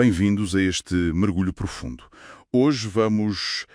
Bem-vindos a este mergulho profundo. Hoje vamos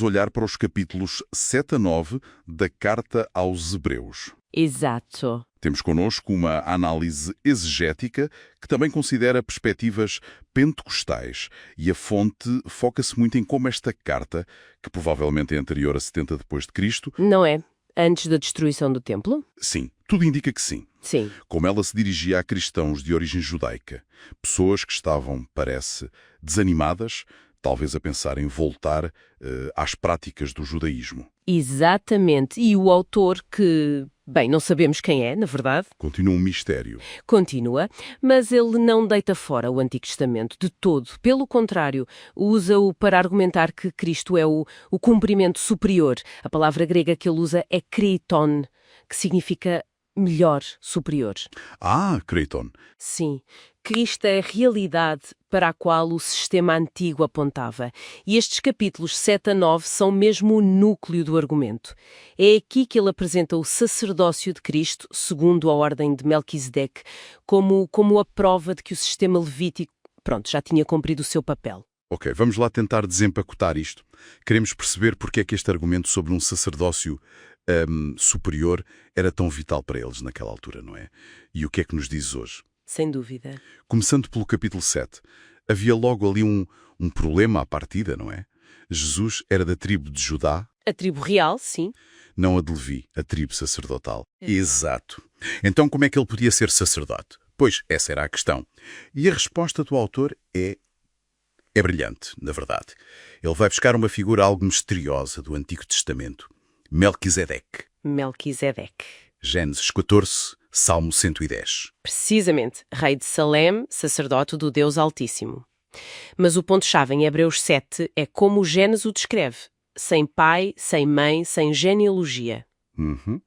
olhar para os capítulos 7 a 9 da Carta aos Hebreus. Exato. Temos connosco uma análise exegética que também considera perspectivas pentecostais e a fonte foca-se muito em como esta carta, que provavelmente é anterior a 70 depois de Cristo, Não é? Antes da destruição do templo? sim, tudo indica que sim. Sim. Como ela se dirigia a cristãos de origem judaica, pessoas que estavam, parece, desanimadas, talvez a pensar em voltar às práticas do judaísmo. Exatamente. E o autor que, bem, não sabemos quem é, na verdade, Continua um mistério. continua, mas ele não deita fora o Antigo Testamento de todo. Pelo contrário, usa-o para argumentar que Cristo é o cumprimento superior. A palavra grega que ele usa é kreiton, que significa melhor, superior. Ah, Creighton. Sim, Cristo é a realidade para a qual o sistema antigo apontava. E estes capítulos 7 a 9 são mesmo o núcleo do argumento. É aqui que ele apresenta o sacerdócio de Cristo, segundo a ordem de Melquisedeque, como a prova de que o sistema levítico, já tinha cumprido o seu papel. Ok, vamos lá tentar desempacotar isto. Queremos perceber porque é que este argumento sobre um sacerdócio superior era tão vital para eles naquela altura, não é? E o que é que nos diz hoje? Sem dúvida. Começando pelo capítulo 7, havia logo ali um problema à partida, não é? Jesus era da tribo de Judá, A tribo real, sim. não a de Levi, a tribo sacerdotal. Exato. Então como é que ele podia ser sacerdote? Pois, essa era a questão. E a resposta do autor é brilhante, na verdade. Ele vai buscar uma figura algo misteriosa do Antigo Testamento, Melquisedeque. Melquisedeque. Gênesis 14, Salmo 110. Precisamente, rei de Salém, sacerdote do Deus Altíssimo. Mas o ponto-chave em Hebreus 7 é como o Gênesis o descreve. Sem pai, sem mãe, sem genealogia. Uhum.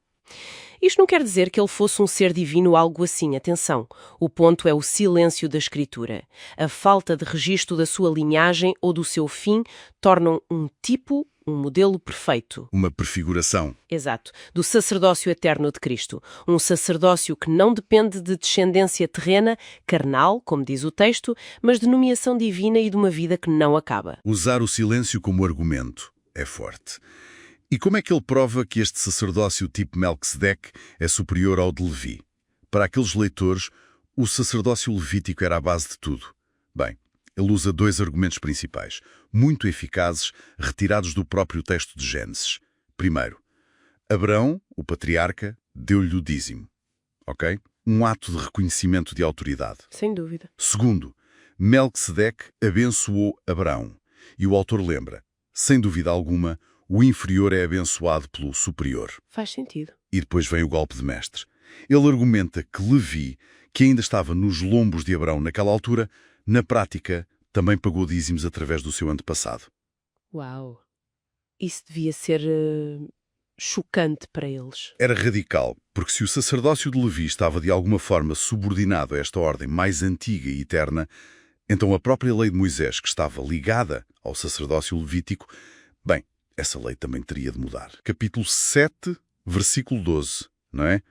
Isto não quer dizer que ele fosse um ser divino ou algo assim, atenção. O ponto é o silêncio da Escritura. A falta de registro da sua linhagem ou do seu fim tornam um tipo, um modelo perfeito. Uma prefiguração. Exato, do sacerdócio eterno de Cristo. Um sacerdócio que não depende de descendência terrena, carnal, como diz o texto, mas de nomeação divina e de uma vida que não acaba. Usar o silêncio como argumento é forte. E como é que ele prova que este sacerdócio tipo Melquisedeque é superior ao de Levi? Para aqueles leitores, o sacerdócio levítico era a base de tudo. Bem, ele usa dois argumentos principais, muito eficazes, retirados do próprio texto de Gênesis. Primeiro, Abraão, o patriarca, deu-lhe o dízimo. Ok? Um ato de reconhecimento de autoridade. Sem dúvida. Segundo, Melquisedeque abençoou Abraão. E o autor lembra, sem dúvida alguma, o inferior é abençoado pelo superior. Faz sentido. E depois vem o golpe de mestre. Ele argumenta que Levi, que ainda estava nos lombos de Abraão naquela altura, na prática, também pagou dízimos através do seu antepassado. Uau! Isso devia ser chocante para eles. Era radical, porque se o sacerdócio de Levi estava de alguma forma subordinado a esta ordem mais antiga e eterna, então a própria lei de Moisés, que estava ligada ao sacerdócio levítico, bem, essa lei também teria de mudar. Capítulo 7, versículo 12, não é?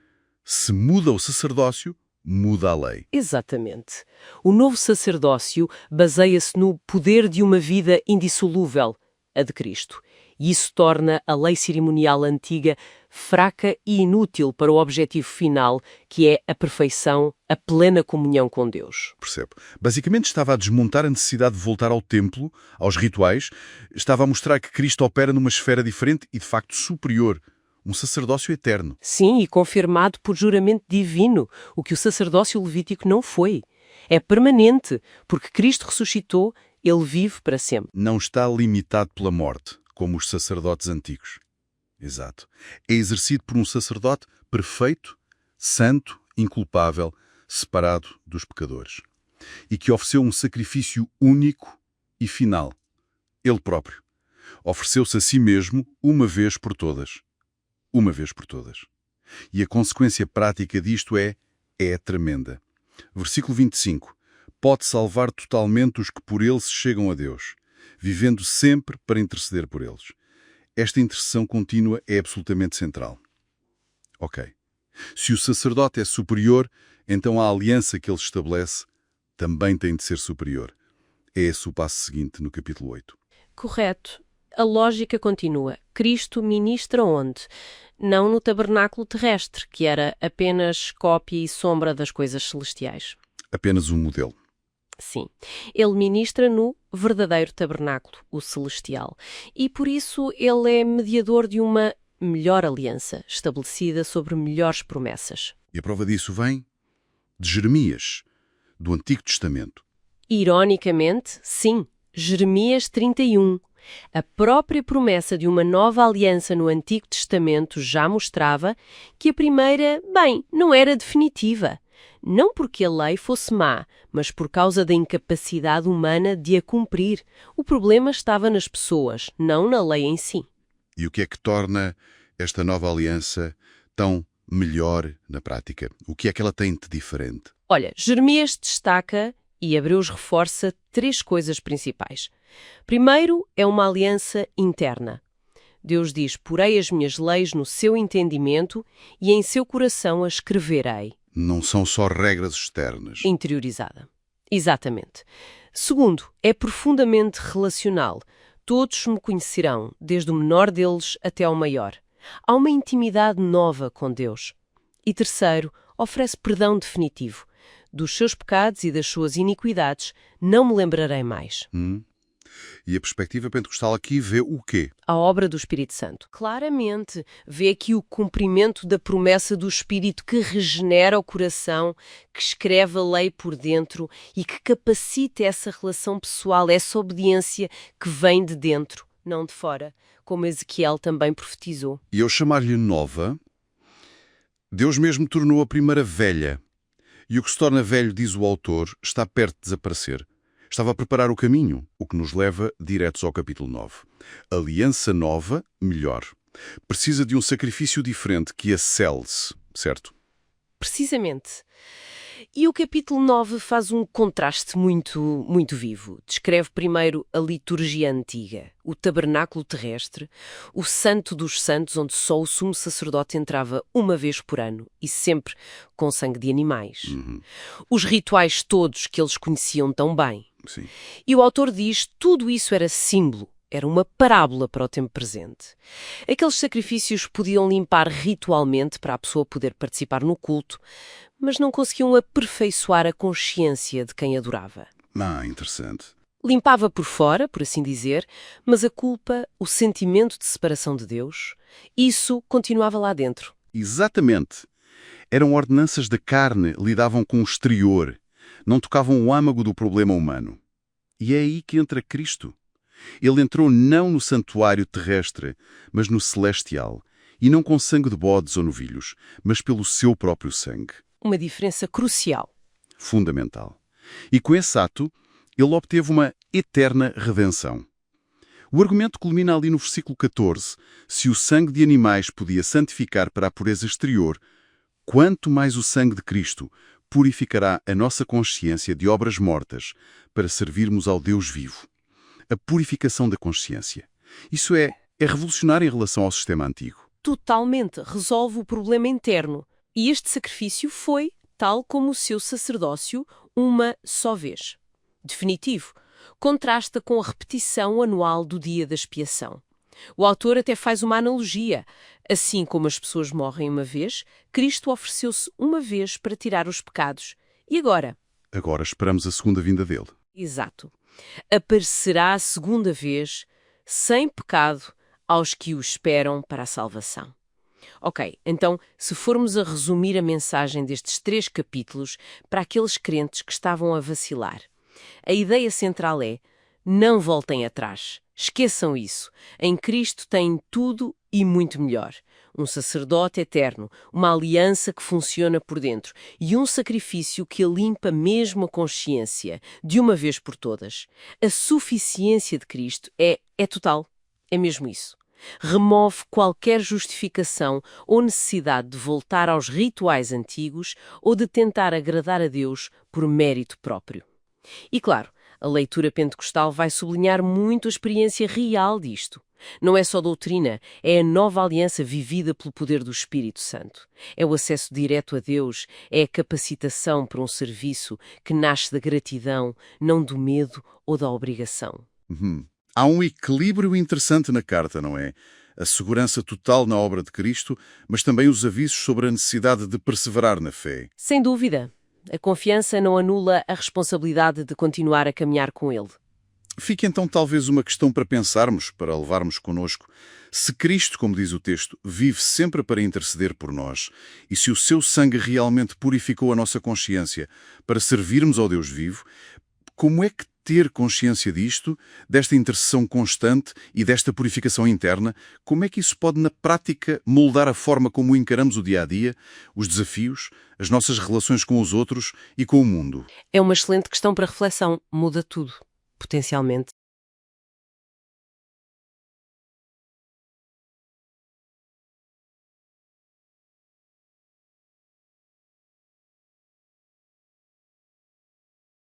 Se muda o sacerdócio, muda a lei. Exatamente. O novo sacerdócio baseia-se no poder de uma vida indissolúvel, a de Cristo. E isso torna a lei cerimonial antiga fraca e inútil para o objetivo final, que é a perfeição, a plena comunhão com Deus. Percebo. Basicamente estava a desmontar a necessidade de voltar ao templo, aos rituais, estava a mostrar que Cristo opera numa esfera diferente e de facto superior, um sacerdócio eterno. Sim, e confirmado por juramento divino, o que o sacerdócio levítico não foi. É permanente, porque Cristo ressuscitou, ele vive para sempre. Não está limitado pela morte, como os sacerdotes antigos. Exato. É exercido por um sacerdote perfeito, santo, inculpável, separado dos pecadores. E que ofereceu um sacrifício único e final. Ele próprio. Ofereceu-se a si mesmo uma vez por todas. Uma vez por todas. E a consequência prática disto é tremenda. Versículo 25. Pode salvar totalmente os que por ele se chegam a Deus, vivendo sempre para interceder por eles. Esta intercessão contínua é absolutamente central. Ok. Se o sacerdote é superior, então a aliança que ele estabelece também tem de ser superior. É esse o passo seguinte no capítulo 8. Correto. A lógica continua. Cristo ministra onde? Não no tabernáculo terrestre, que era apenas cópia e sombra das coisas celestiais. Apenas um modelo. Sim. Ele ministra no verdadeiro tabernáculo, o celestial. E por isso ele é mediador de uma melhor aliança, estabelecida sobre melhores promessas. E a prova disso vem de Jeremias, do Antigo Testamento. Ironicamente, sim, Jeremias 31. A própria promessa de uma nova aliança no Antigo Testamento já mostrava que a primeira, não era definitiva. Não porque a lei fosse má, mas por causa da incapacidade humana de a cumprir. O problema estava nas pessoas, não na lei em si. E o que é que torna esta nova aliança tão melhor na prática? O que é que ela tem de diferente? Olha, Jeremias destaca e Hebreus reforça 3 coisas principais. Primeiro, é uma aliança interna. Deus diz, porei as minhas leis no seu entendimento e em seu coração as escreverei. Não são só regras externas. Interiorizada. Exatamente. Segundo, é profundamente relacional. Todos me conhecerão, desde o menor deles até ao maior. Há uma intimidade nova com Deus. E terceiro, oferece perdão definitivo. Dos seus pecados e das suas iniquidades não me lembrarei mais. E a perspectiva pentecostal aqui vê o quê? A obra do Espírito Santo. Claramente, vê aqui o cumprimento da promessa do Espírito que regenera o coração, que escreve a lei por dentro e que capacita essa relação pessoal, essa obediência que vem de dentro, não de fora, como Ezequiel também profetizou. E eu chamar-lhe nova, Deus mesmo tornou a primeira velha. E o que se torna velho, diz o autor, está perto de desaparecer. Estava a preparar o caminho, o que nos leva diretos ao capítulo 9. Aliança nova, melhor. Precisa de um sacrifício diferente que a cele-se, certo? Precisamente. E o capítulo 9 faz um contraste muito vivo. Descreve primeiro a liturgia antiga, o tabernáculo terrestre, o santo dos santos, onde só o sumo sacerdote entrava uma vez por ano, e sempre com sangue de animais. Os rituais todos que eles conheciam tão bem. Sim. E o autor diz que tudo isso era símbolo, era uma parábola para o tempo presente. Aqueles sacrifícios podiam limpar ritualmente para a pessoa poder participar no culto, mas não conseguiam aperfeiçoar a consciência de quem adorava. Interessante. Limpava por fora, por assim dizer, mas a culpa, o sentimento de separação de Deus, isso continuava lá dentro. Exatamente. Eram ordenanças da carne, lidavam com o exterior, não tocavam o âmago do problema humano. E é aí que entra Cristo. Ele entrou não no santuário terrestre, mas no celestial, e não com sangue de bodes ou novilhos, mas pelo seu próprio sangue. Uma diferença crucial. Fundamental. E com esse ato, ele obteve uma eterna redenção. O argumento culmina ali no versículo 14. Se o sangue de animais podia santificar para a pureza exterior, quanto mais o sangue de Cristo purificará a nossa consciência de obras mortas para servirmos ao Deus vivo. A purificação da consciência. Isso é revolucionário em relação ao sistema antigo. Totalmente resolve o problema interno. E este sacrifício foi, tal como o seu sacerdócio, uma só vez. Definitivo. Contrasta com a repetição anual do dia da expiação. O autor até faz uma analogia. Assim como as pessoas morrem uma vez, Cristo ofereceu-se uma vez para tirar os pecados. E agora? Agora esperamos a segunda vinda dele. Exato. Aparecerá a segunda vez, sem pecado, aos que o esperam para a salvação. Ok, então, se formos a resumir a mensagem destes 3 capítulos para aqueles crentes que estavam a vacilar, a ideia central é: não voltem atrás. Esqueçam isso. Em Cristo têm tudo e muito melhor. Um sacerdote eterno, uma aliança que funciona por dentro e um sacrifício que limpa mesmo a consciência, de uma vez por todas. A suficiência de Cristo é total. É mesmo isso. Remove qualquer justificação ou necessidade de voltar aos rituais antigos ou de tentar agradar a Deus por mérito próprio. E claro, A leitura pentecostal vai sublinhar muito a experiência real disto. Não é só doutrina, é a nova aliança vivida pelo poder do Espírito Santo. É o acesso direto a Deus, é a capacitação para um serviço que nasce da gratidão, não do medo ou da obrigação. Uhum. Há um equilíbrio interessante na carta, não é? A segurança total na obra de Cristo, mas também os avisos sobre a necessidade de perseverar na fé. Sem dúvida, a confiança não anula a responsabilidade de continuar a caminhar com Ele. Fica então talvez uma questão para pensarmos, para levarmos connosco. Se Cristo, como diz o texto, vive sempre para interceder por nós, e se o seu sangue realmente purificou a nossa consciência para servirmos ao Deus vivo, como é que ter consciência disto, desta intercessão constante e desta purificação interna, como é que isso pode, na prática, moldar a forma como encaramos o dia-a-dia, os desafios, as nossas relações com os outros e com o mundo? É uma excelente questão para reflexão. Muda tudo, potencialmente.